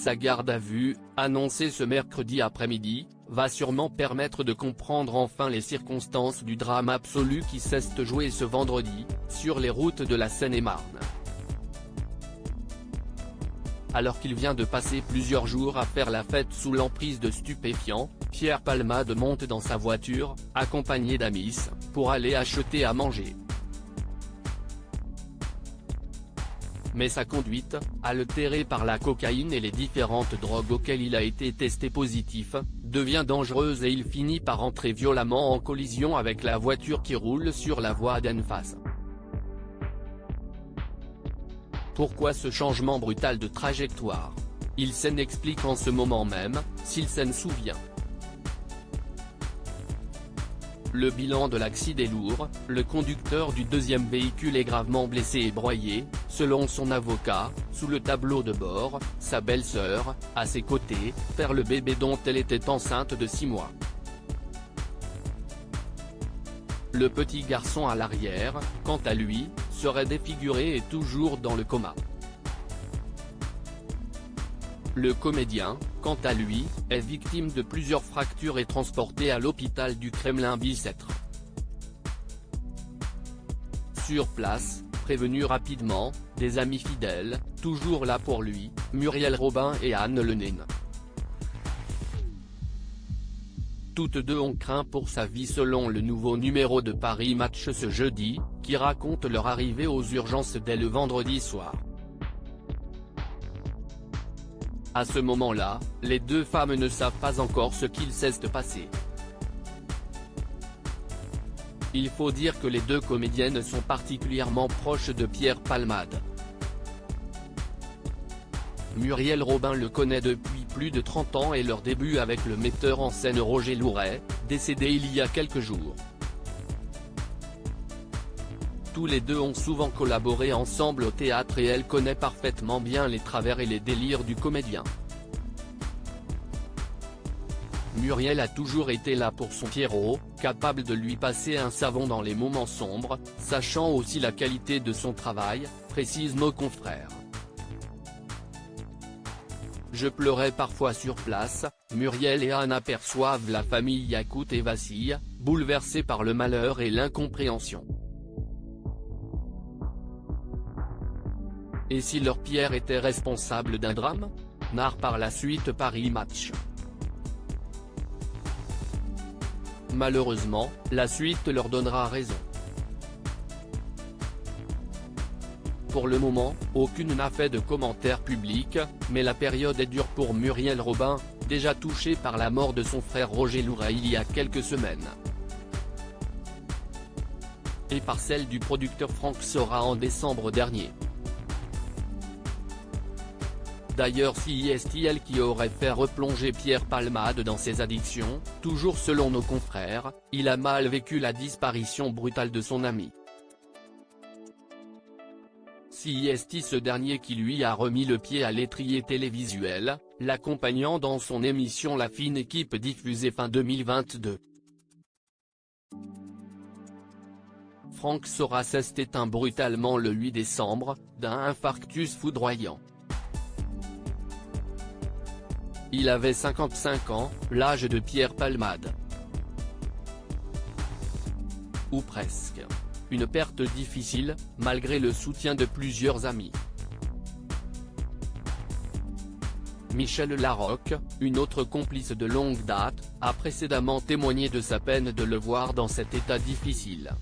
Sa garde à vue, annoncée ce mercredi après-midi, va sûrement permettre de comprendre enfin les circonstances du drame absolu qui s'est joué ce vendredi, sur les routes de la Seine-et-Marne. Alors qu'il vient de passer plusieurs jours à faire la fête sous l'emprise de stupéfiants, Pierre Palmade monte dans sa voiture, accompagné d'Amis, pour aller acheter à manger. Mais sa conduite, altérée par la cocaïne et les différentes drogues auxquelles il a été testé positif, devient dangereuse et il finit par entrer violemment en collision avec la voiture qui roule sur la voie d'en face. Pourquoi ce changement brutal de trajectoire? Il s'en explique en ce moment même, s'il s'en souvient. Le bilan de l'accident est lourd, le conducteur du deuxième véhicule est gravement blessé et broyé, selon son avocat. Sous le tableau de bord, sa belle-sœur, à ses côtés, perd le bébé dont elle était enceinte de 6 mois. Le petit garçon à l'arrière, quant à lui, serait défiguré et toujours dans le coma. Le comédien, quant à lui, est victime de plusieurs fractures et transporté à l'hôpital du Kremlin-Bicêtre. Sur place, prévenus rapidement, des amis fidèles, toujours là pour lui, Muriel Robin et Anne Lenine. Toutes deux ont craint pour sa vie selon le nouveau numéro de Paris Match ce jeudi, qui raconte leur arrivée aux urgences dès le vendredi soir. À ce moment-là, les deux femmes ne savent pas encore ce qu'il s'est passé. Il faut dire que les deux comédiennes sont particulièrement proches de Pierre Palmade. Muriel Robin le connaît depuis plus de 30 ans et leur début avec le metteur en scène Roger Louret, décédé il y a quelques jours. Tous les deux ont souvent collaboré ensemble au théâtre et elle connaît parfaitement bien les travers et les délires du comédien. Muriel a toujours été là pour son Pierrot, capable de lui passer un savon dans les moments sombres, sachant aussi la qualité de son travail, précisent nos confrères. Je pleurais parfois sur place, Muriel et Anne aperçoivent la famille Yacoute et vacille, bouleversée par le malheur et l'incompréhension. Et si leur Pierre était responsable d'un drame? Narre par la suite Paris Match. Malheureusement, la suite leur donnera raison. Pour le moment, aucune n'a fait de commentaires publics, mais la période est dure pour Muriel Robin, déjà touchée par la mort de son frère Roger Louret il y a quelques semaines. Et par celle du producteur Franck Sora en décembre dernier. D'ailleurs si est-il qui aurait fait replonger Pierre Palmade dans ses addictions, toujours selon nos confrères, il a mal vécu la disparition brutale de son ami. Si est ce dernier qui lui a remis le pied à l'étrier télévisuel, l'accompagnant dans son émission La Fine Équipe diffusée fin 2022. Franck Sora s'est éteint brutalement le 8 décembre, d'un infarctus foudroyant. Il avait 55 ans, l'âge de Pierre Palmade. Ou presque. Une perte difficile, malgré le soutien de plusieurs amis. Michel Larocque, une autre complice de longue date, a précédemment témoigné de sa peine de le voir dans cet état difficile.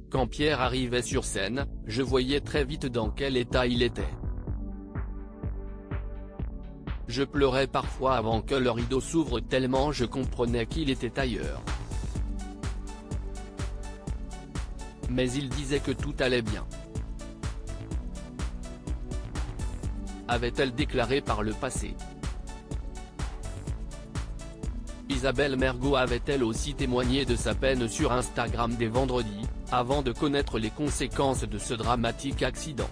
Quand Pierre arrivait sur scène, je voyais très vite dans quel état il était. Je pleurais parfois avant que le rideau s'ouvre tellement je comprenais qu'il était ailleurs. Mais il disait que tout allait bien. Avait-elle déclaré par le passé. Isabelle Mergo avait-elle aussi témoigné de sa peine sur Instagram dès vendredi, avant de connaître les conséquences de ce dramatique accident.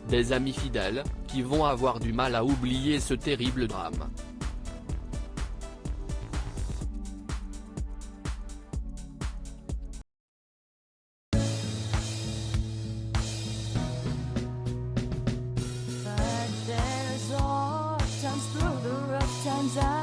Des amis fidèles, qui vont avoir du mal à oublier ce terrible drame. Monza.